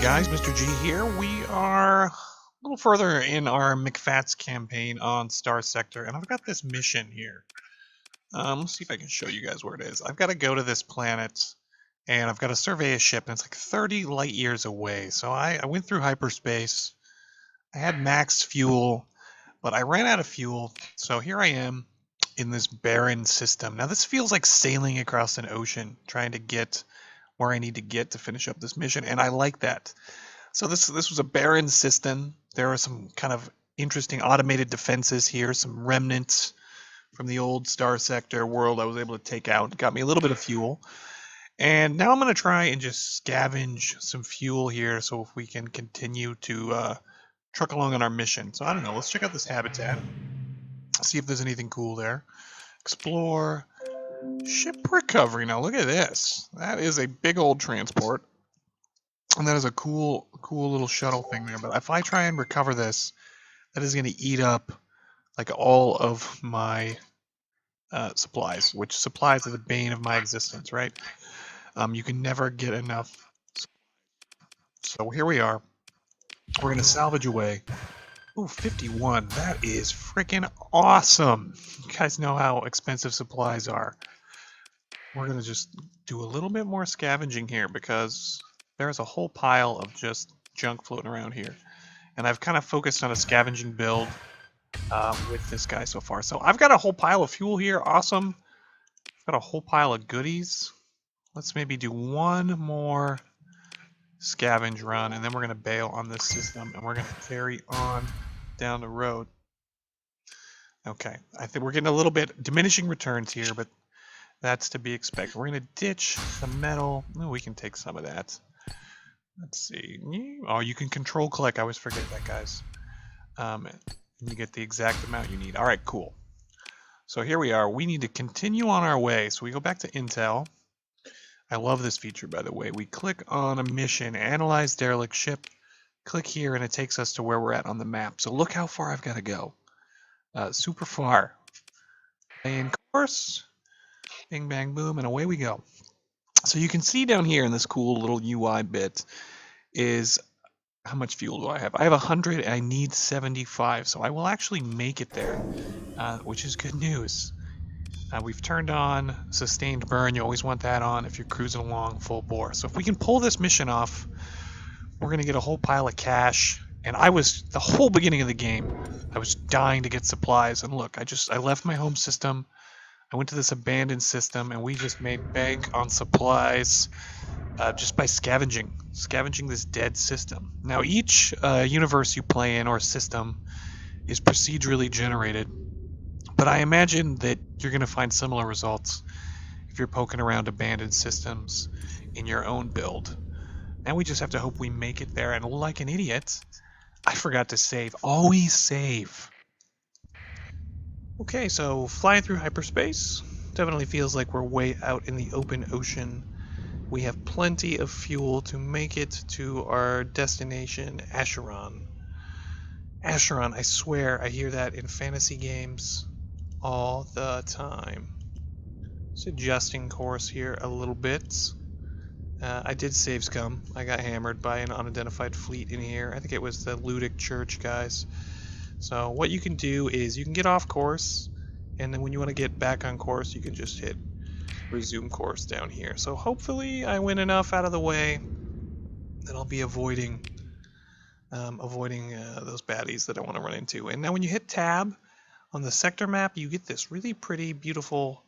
guys, Mr. G here. We are a little further in our McFats campaign on Starsector, and I've got this mission here. Let's see if I can show you guys where it is. I've got to go to this planet, and I've got to survey a ship, and it's like 30 light years away. So I went through hyperspace. I had max fuel, but I ran out of fuel. So here I am in this barren system. Now this feels like sailing across an ocean, trying to get where I need to get to finish up this mission, and I like that. So this was a barren system. There are some kind of interesting automated defenses here, some remnants from the old Starsector world I was able to take out. It got me a little bit of fuel. And now I'm going to try and just scavenge some fuel here so if we can continue to truck along on our mission. So I don't know, let's check out this habitat. See if there's anything cool there. Explore. Ship recovery. Now look at this. That is a big old transport. And that is a cool little shuttle thing there. But if I try and recover this, that is going to eat up like all of my supplies, which supplies are the bane of my existence, right? You can never get enough. So here we are. We're going to salvage away. Ooh, 51. That is freaking awesome. You guys know how expensive supplies are. We're going to just do a little bit more scavenging here because there's a whole pile of just junk floating around here. And I've kind of focused on a scavenging build with this guy so far. So I've got a whole pile of fuel here. Awesome. I've got a whole pile of goodies. Let's maybe do one more scavenge run, and then we're going to bail on this system, and we're going to carry on down the road. Okay, I think we're getting a little bit diminishing returns here, but that's to be expected. We're going to ditch the metal. Oh, we can take some of that. Let's see. Oh, you can control collect. I always forget that, guys. And you get the exact amount you need. All right, cool. So here we are. We need to continue on our way. So we go back to Intel. I love this feature, by the way. We click on a mission, analyze derelict ship, click here, and it takes us to where we're at on the map. So look how far I've got to go. Super far. And course, bing, bang, boom, and away we go. So you can see down here in this cool little UI bit is how much fuel do I have? I have 100 and I need 75, so I will actually make it there, which is good news. We've turned on sustained burn. You always want that on if you're cruising along full bore. So if we can pull this mission off, we're going to get a whole pile of cash. And the whole beginning of the game, I was dying to get supplies. And look, I left my home system. I went to this abandoned system, and we just made bank on supplies just by scavenging this dead system. Now, each universe you play in or system is procedurally generated. But I imagine that you're going to find similar results if you're poking around abandoned systems in your own build. And we just have to hope we make it there. And like an idiot, I forgot to save. Always save. Okay, so flying through hyperspace definitely feels like we're way out in the open ocean. We have plenty of fuel to make it to our destination, Acheron. Acheron, I swear I hear that in fantasy games all the time. Just adjusting course here a little bit. I did save scum. I got hammered by an unidentified fleet in here. I think it was the Ludic Church guys. So what you can do is you can get off course, and then when you want to get back on course, you can just hit resume course down here. So hopefully I went enough out of the way that I'll be avoiding those baddies that I want to run into. And now when you hit tab on the sector map, you get this really pretty, beautiful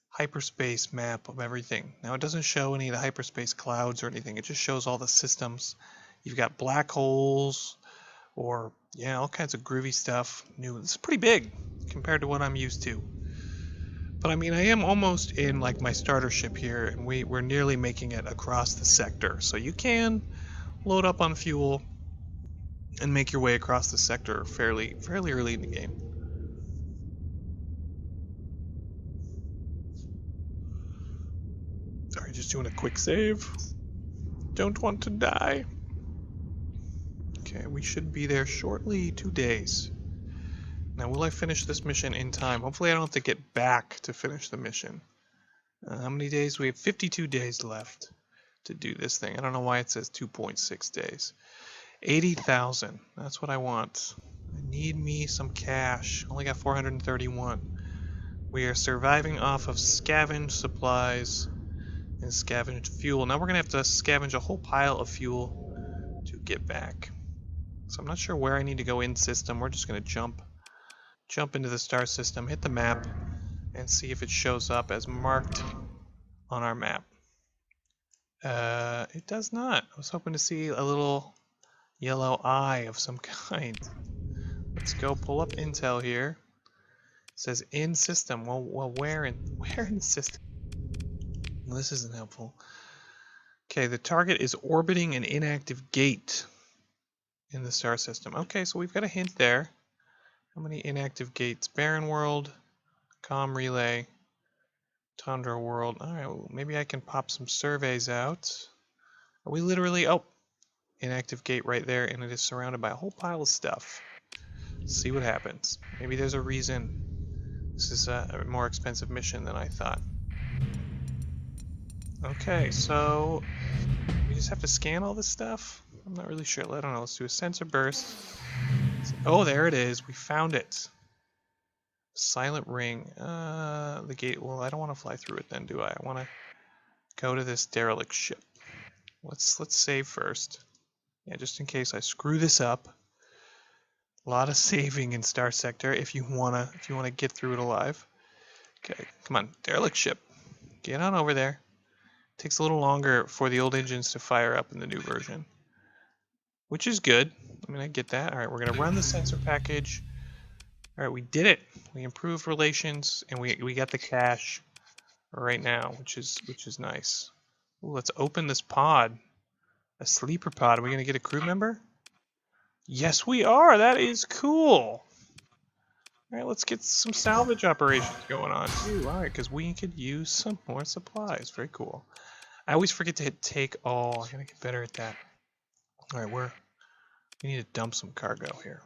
hyperspace map of everything. Now, it doesn't show any of the hyperspace clouds or anything. It just shows all the systems. You've got black holes or, yeah, all kinds of groovy stuff. New. This is pretty big compared to what I'm used to. But, I mean, I am almost in, like, my starter ship here, and we're nearly making it across the sector. So you can load up on fuel and make your way across the sector fairly early in the game. Sorry, just doing a quick save. Don't want to die. Okay, we should be there shortly. 2 days. Now, will I finish this mission in time? Hopefully I don't have to get back to finish the mission. How many days? We have 52 days left. to do this thing. I don't know why it says 2.6 days. 80,000. That's what I want. I need me some cash. Only got 431. We are surviving off of scavenged supplies and scavenged fuel. Now we're going to have to scavenge a whole pile of fuel to get back. So I'm not sure where I need to go in system. We're just going to jump into the star system, hit the map, and see if it shows up as marked on our map. It does not. I was hoping to see a little yellow eye of some kind. Let's go pull up intel here. It says in system. Well, where in the system? Well, this isn't helpful. Okay, the target is orbiting an inactive gate in the star system. Okay, so we've got a hint there. How many inactive gates? Barren world, comm relay, tundra world. All right, well, maybe I can pop some surveys out. Are we literally? Oh, inactive gate right there, and it is surrounded by a whole pile of stuff. Let's see what happens. Maybe there's a reason this is a more expensive mission than I thought. Okay, so we just have to scan all this stuff? I'm not really sure. I don't know. Let's do a sensor burst. Oh, there it is. We found it. Silent ring. The gate. Well, I don't want to fly through it then, do I? I want to go to this derelict ship. Let's save first. Yeah, just in case I screw this up. A lot of saving in Starsector if you wanna get through it alive. Okay, come on, derelict ship. Get on over there. Takes a little longer for the old engines to fire up in the new version, which is good. I mean, I get that. All right, we're gonna run the sensor package. All right, we did it. We improved relations, and we got the cash right now, which is nice. Ooh, let's open this pod. A sleeper pod. Are we gonna get a crew member? Yes, we are. That is cool. All right, let's get some salvage operations going on too. All right, because we could use some more supplies. Very cool. I always forget to hit take all. I gotta get better at that. All right, we need to dump some cargo here.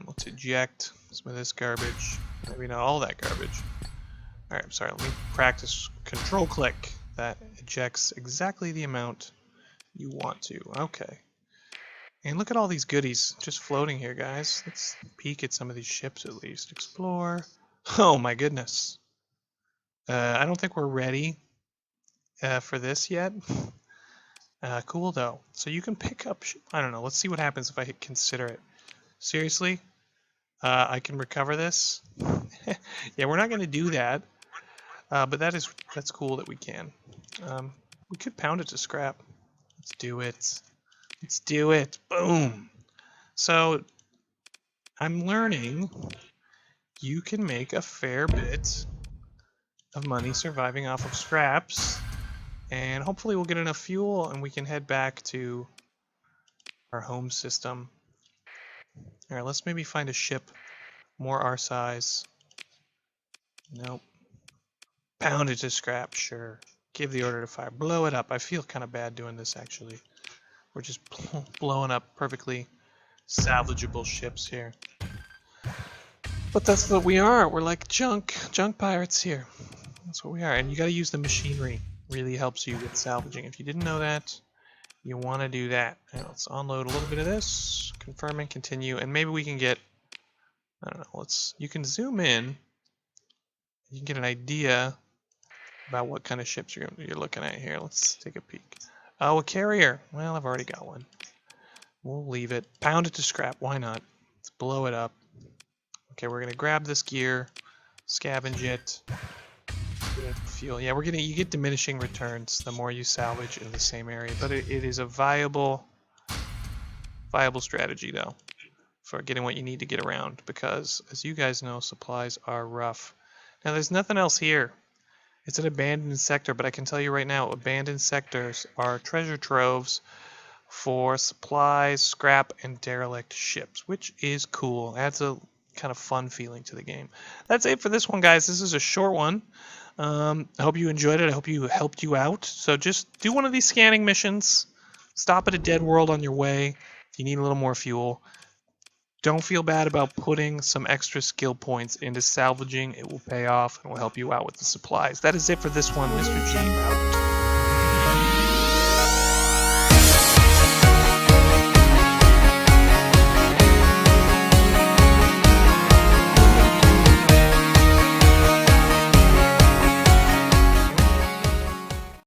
Let's eject some of this garbage. Maybe not all that garbage. All right, I'm sorry. Let me practice. Control click. That ejects exactly the amount you want to. Okay. And look at all these goodies just floating here, guys. Let's peek at some of these ships at least. Explore. Oh my goodness. I don't think we're ready for this yet. Cool though. So you can pick up, I don't know. Let's see what happens if I hit consider it. Seriously? I can recover this? Yeah, we're not going to do that. But that's cool that we can. We could pound it to scrap. Let's do it. Let's do it. Boom. So I'm learning you can make a fair bit of money surviving off of scraps, and hopefully we'll get enough fuel and we can head back to our home system. All right, let's maybe find a ship more our size. Nope. Pound it to scrap, sure. Give the order to fire. Blow it up. I feel kind of bad doing this actually. We're just blowing up perfectly salvageable ships here. But that's what we are. We're like junk pirates here. That's what we are. And you got to use the machinery. Really helps you with salvaging. If you didn't know that, you want to do that. Now, let's unload a little bit of this. Confirm and continue. And maybe we can get, I don't know, you can zoom in. You can get an idea about what kind of ships you're looking at here. Let's take a peek. Oh, a carrier. Well, I've already got one. We'll leave it. Pound it to scrap. Why not? Let's blow it up. Okay, we're gonna grab this gear, scavenge it, get fuel. Yeah, you get diminishing returns the more you salvage in the same area, but it is a viable strategy though for getting what you need to get around, because as you guys know, supplies are rough. Now there's nothing else here. It's an abandoned sector, but I can tell you right now, abandoned sectors are treasure troves for supplies, scrap, and derelict ships, which is cool. Adds a kind of fun feeling to the game. That's it for this one, guys. This is a short one. I hope you enjoyed it. I hope you helped you out. So just do one of these scanning missions. Stop at a dead world on your way if you need a little more fuel. Don't feel bad about putting some extra skill points into salvaging. It will pay off and will help you out with the supplies. That is it for this one. Mr. G out.